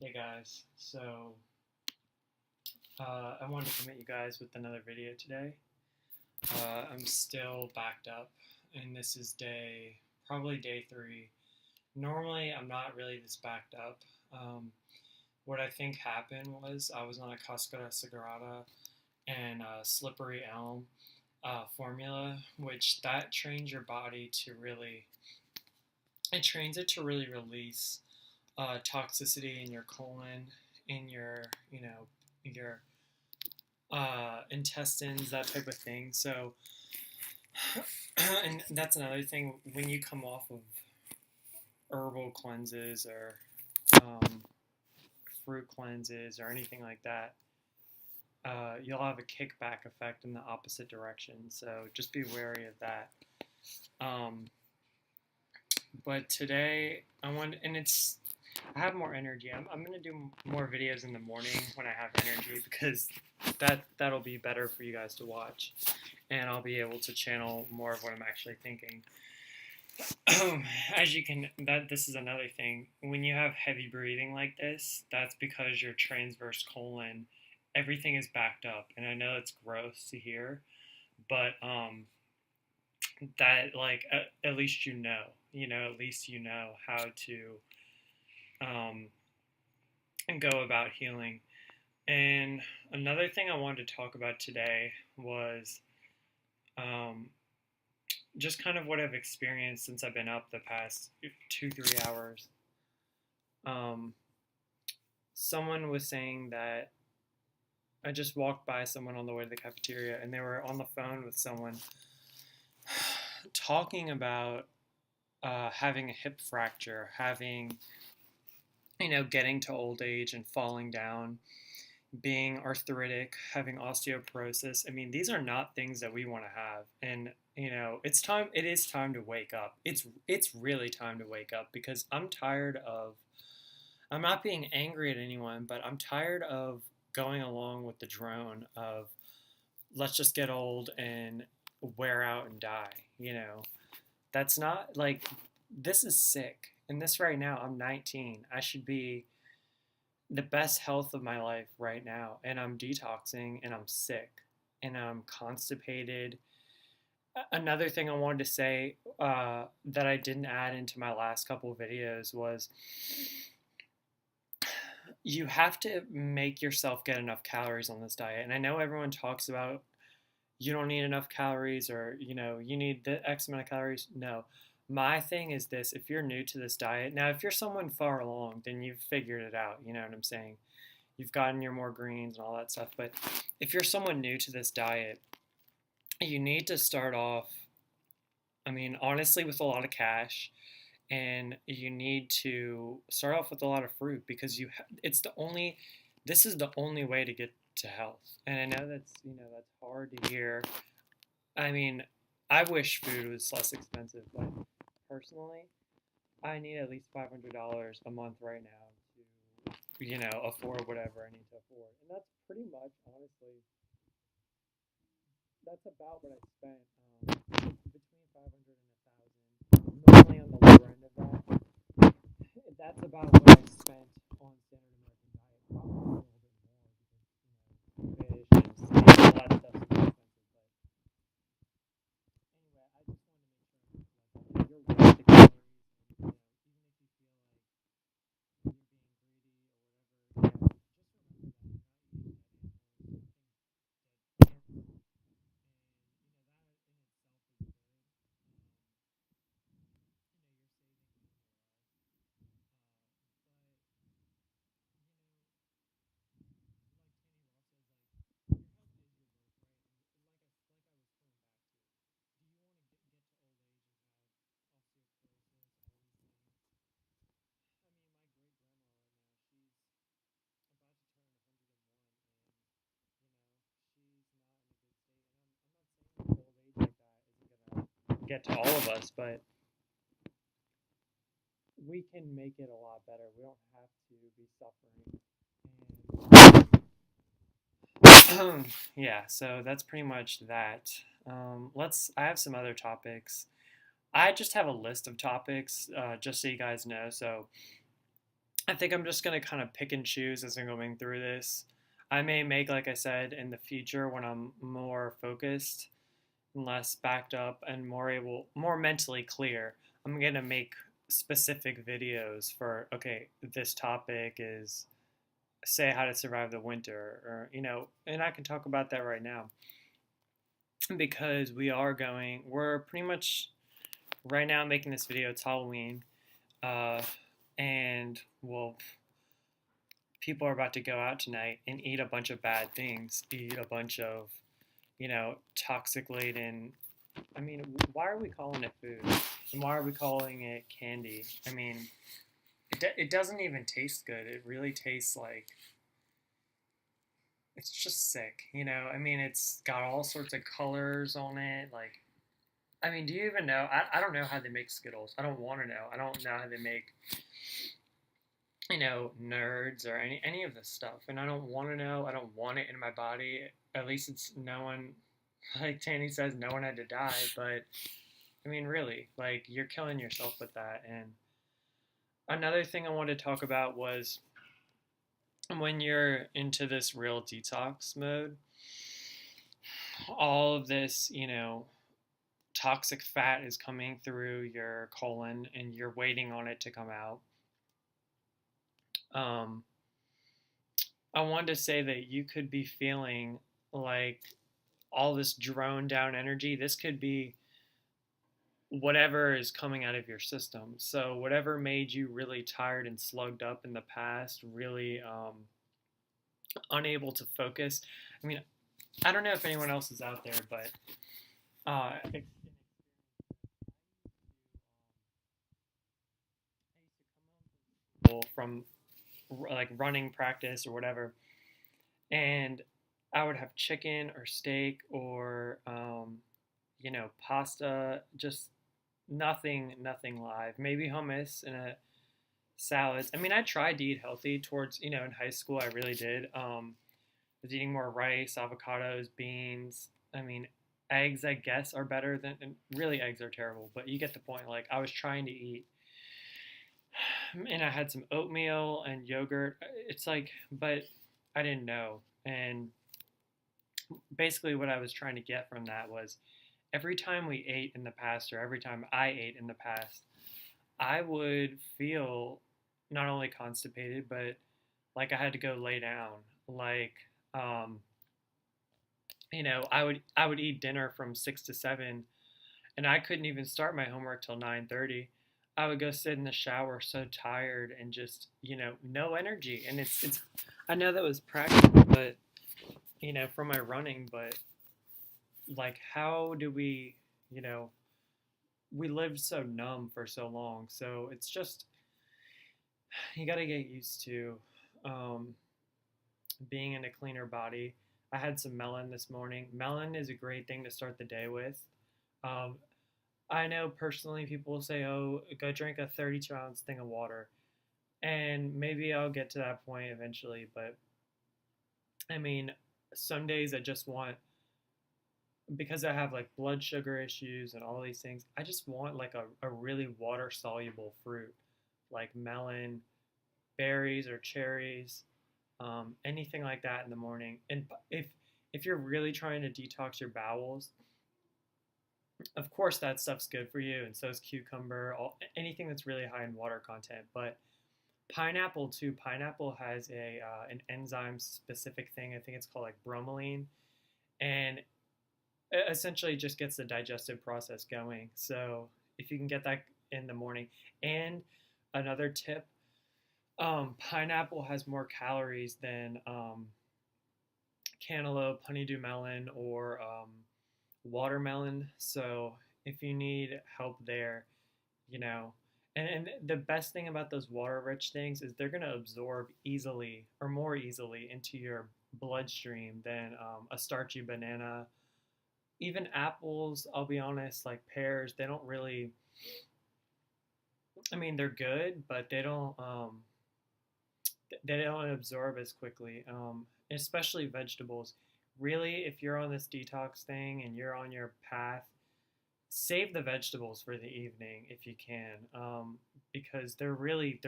Hey guys, I wanted to come at you guys with another video today. I'm still backed up, and this is probably day 3. Normally, I'm not really this backed up. What I think happened was I was on a Cascara Sagrada and Slippery Elm formula, which that trains your body to it trains it to really release toxicity in your colon, in your intestines, that type of thing. So, and that's another thing when you come off of herbal cleanses or um, fruit cleanses or anything like that, you'll have a kickback effect in the opposite direction. So just be wary of that. Um, but today I have more energy. I'm gonna do more videos in the morning when I have energy because that'll be better for you guys to watch, and I'll be able to channel more of what I'm actually thinking. This is another thing. When you have heavy breathing like this, that's because your transverse colon, everything is backed up, and I know it's gross to hear, but that at least at least you know how to um, go about healing. And another thing I wanted to talk about today was um, just kind of what I've experienced since I've been up the past 2, 3 hours. Um, Someone was saying that I just walked by someone on the way to the cafeteria and they were on the phone with someone talking about having a hip fracture, getting to old age and falling down, being arthritic, having osteoporosis. I mean, these are not things that we want to have. And it is time to wake up. It's really time to wake up because I'm not being angry at anyone, but I'm tired of going along with the drone of let's just get old and wear out and die, you know. That's not like this is sick. And this right now, I'm 19. I should be the best health of my life right now, and I'm detoxing and I'm sick and I'm constipated. Another thing I wanted to say that I didn't add into my last couple of videos was you have to make yourself get enough calories on this diet. And I know everyone talks about you don't need enough calories or you need the X amount of calories. No, my thing is this: if you're new to this diet, now if you're someone far along, then you've figured it out. You know what I'm saying? You've gotten your more greens and all that stuff. But if you're someone new to this diet, you need to start off, I mean, honestly, with a lot of cash, and you need to start off with a lot of fruit because this is the only way to get to health. And I know that's hard to hear. I mean, I wish food was less expensive, but personally, I need at least $500 a month right now to afford whatever I need to afford. And that's pretty much, honestly, that's about what I spent, between 500 and 1,000. Normally on the lower end of that. That's about what I spent on standard American diet. Probably a little bit more because fish and steak, all that stuff's expensive. But anyway, I just wanted to make sure you're worth the calories, and even if you feel like you're being greedy or whatever, just remember that you're not eating dead animals, nothing dead, and that in itself is good. You're saving money in your life, but like Tanny Ross says, like your health is your birthright, and like I was coming back to, do you want to get to old age and have osteoporosis, all these things? I mean, my great grandma right now, she's about to turn 101, and she's not in a good state. And I'm not saying that old age like that isn't gonna get to all of us, but we can make it a lot better. We don't have to be suffering. And yeah, so that's pretty much that. I have some other topics. I just have a list of topics, just so you guys know. So I think I'm just going to kind of pick and choose as I'm going through this. I may make, like I said, in the future when I'm more focused and less backed up and more mentally clear, I'm going to make specific videos for, okay, this topic is, say, how to survive the winter, or, and I can talk about that right now because we're pretty much right now making this video. It's Halloween, uh, and well, people are about to go out tonight and eat a bunch of bad things, eat a bunch of, toxic laden. I mean, why are we calling it food? And why are we calling it candy? I mean, it doesn't even taste good. It really tastes like it's just sick. I mean, it's got all sorts of colors on it. Like, I mean, do you even know? I don't know how they make Skittles. I don't want to know. I don't know how they make, nerds or any of this stuff. And I don't want to know. I don't want it in my body. At least it's no one, like Tanny says, no one had to die. But I mean, really, like, you're killing yourself with that. And another thing I wanted to talk about was when you're into this real detox mode, all of this, toxic fat is coming through your colon and you're waiting on it to come out. Um, I wanted to say that you could be feeling like all this droned down energy. This could be whatever is coming out of your system. So, whatever made you really tired and slugged up in the past, really unable to focus. I mean, I don't know if anyone else is out there, but from like running practice or whatever, and I would have chicken or steak or pasta, just nothing live. Maybe hummus and a salads. I mean, I tried to eat healthy towards in high school. I really did. Was eating more rice, avocados, beans. I mean, eggs, I guess, are better than. And really, eggs are terrible, but you get the point. Like, I was trying to eat, and I had some oatmeal and yogurt. It's like, but I didn't know. And basically, what I was trying to get from that was every time we ate in the past, or every time I ate in the past, I would feel not only constipated, but like I had to go lay down. Like, um, I would eat dinner from 6 to 7, and I couldn't even start my homework till 9:30. I would go sit in the shower so tired and just no energy. And it's I know that was practice, but from my running, but like how do you know we lived so numb for so long. So it's just you got to get used to um, being in a cleaner body. I had some melon this morning. Melon is a great thing to start the day with. Um, I know personally people will say, "Oh, go drink a 32-ounce thing of water," and maybe I'll get to that point eventually. But I mean, some days I just want, because I have like blood sugar issues and all these things, I just want like a really water soluble fruit like melon, berries or cherries, anything like that in the morning. And if you're really trying to detox your bowels, of course that stuff's good for you, and so is cucumber, anything that's really high in water content. But pineapple too. Pineapple has an enzyme specific thing. I think it's called like bromelain, and essentially just gets the digestive process going. So if you can get that in the morning. And another tip, pineapple has more calories than cantaloupe, honeydew melon, or watermelon. So if you need help there, you know, and the best thing about those water rich things is they're going to absorb easily or more easily into your bloodstream than a starchy banana. Even apples, I'll be honest, like pears, they don't really, I mean, they're good, but they don't absorb as quickly, especially vegetables. Really, if you're on this detox thing and you're on your path, save the vegetables for the evening if you can, because they're really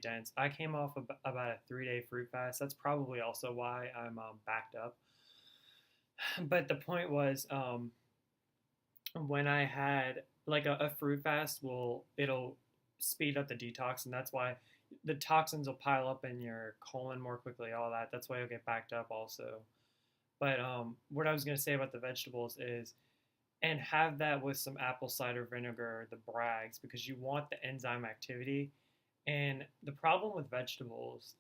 dense. I came off about a 3 day fruit fast. That's probably also why I'm backed up. But the point was, when I had like a fruit fast, it'll speed up the detox, and that's why the toxins will pile up in your colon more quickly. All that. That's why you'll get backed up also. But what I was gonna say about the vegetables is, and have that with some apple cider vinegar, the Bragg's, because you want the enzyme activity. And the problem with vegetables,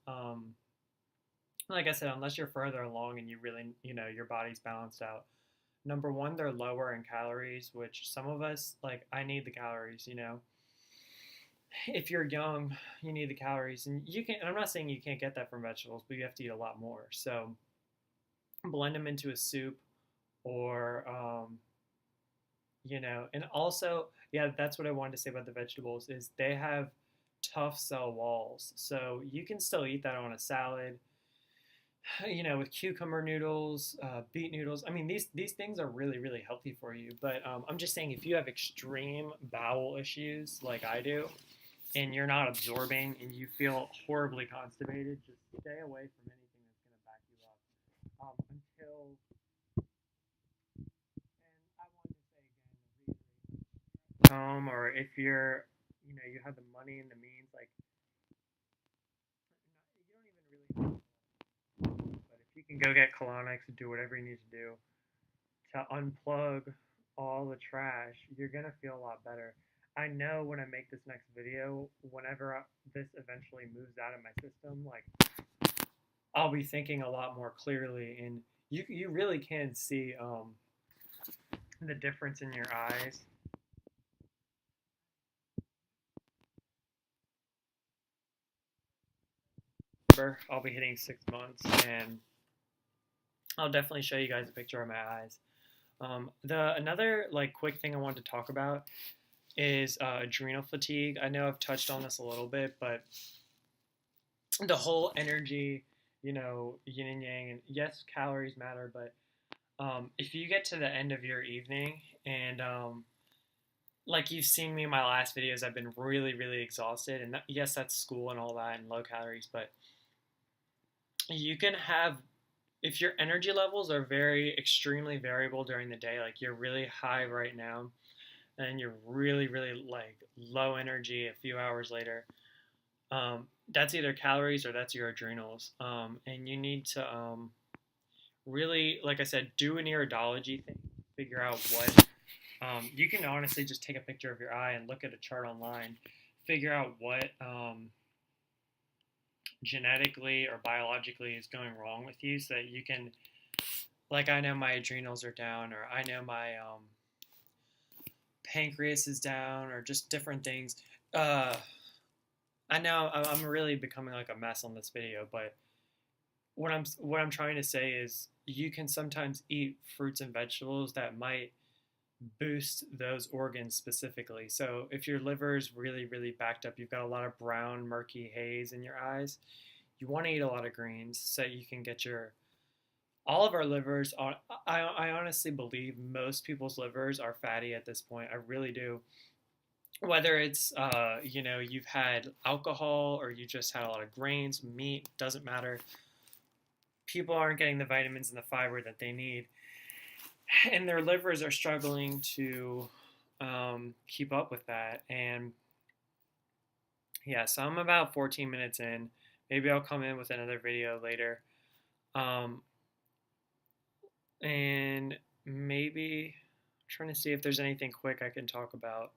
like I said, unless you're further along and you really, your body's balanced out. Number one, they're lower in calories, which some of us, like, I need the calories, If you're young, you need the calories. And you can, and I'm not saying you can't get that from vegetables, but you have to eat a lot more. So blend them into a soup or, and also, yeah, that's what I wanted to say about the vegetables is they have tough cell walls. So you can still eat that on a salad, with cucumber noodles, beet noodles. I mean, these things are really, really healthy for you. But I'm just saying, if you have extreme bowel issues like I do, and you're not absorbing and you feel horribly constipated, just stay away from anything that's going to back you up until. And I want to say again, home, or if you're, you have the money and the means, like, you don't even really, but if you can go get colonics and do whatever you need to do to unplug all the trash, you're gonna feel a lot better. I know when I make this next video, whenever this eventually moves out of my system, like, I'll be thinking a lot more clearly, and you really can see the difference in your eyes. I'll be hitting 6 months, and I'll definitely show you guys a picture of my eyes. The another like quick thing I wanted to talk about is adrenal fatigue. I know I've touched on this a little bit, but the whole energy, yin and yang, and yes, calories matter, but if you get to the end of your evening and like you've seen me in my last videos, I've been really, really exhausted, and yes, that's school and all that and low calories, but you can have, if your energy levels are very extremely variable during the day, like you're really high right now and you're really, really like low energy a few hours later, that's either calories or that's your adrenals. And you need to really, like I said, do an iridology thing, figure out what, you can honestly just take a picture of your eye and look at a chart online, figure out what genetically or biologically is going wrong with you so that you can, like, I know my adrenals are down, or I know my pancreas is down, or just different things. I know I'm really becoming like a mess on this video, but what I'm trying to say is you can sometimes eat fruits and vegetables that might boost those organs specifically. So if your liver is really, really backed up, you've got a lot of brown, murky haze in your eyes, you want to eat a lot of greens so you can get your. All of our livers are. I honestly believe most people's livers are fatty at this point. I really do. Whether it's you've had alcohol or you just had a lot of grains, meat, doesn't matter. People aren't getting the vitamins and the fiber that they need, and their livers are struggling to keep up with that. And yeah, so I'm about 14 minutes in. Maybe I'll come in with another video later. Um, and maybe I'm trying to see if there's anything quick I can talk about.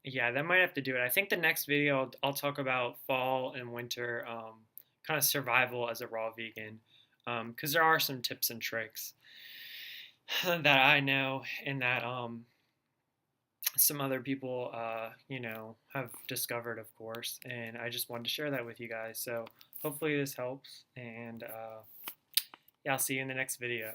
Yeah, that might have to do it. I think the next video I'll talk about fall and winter, kind of survival as a raw vegan, because there are some tips and tricks that I know and that some other people, have discovered, of course, and I just wanted to share that with you guys. So hopefully this helps, and yeah, I'll see you in the next video.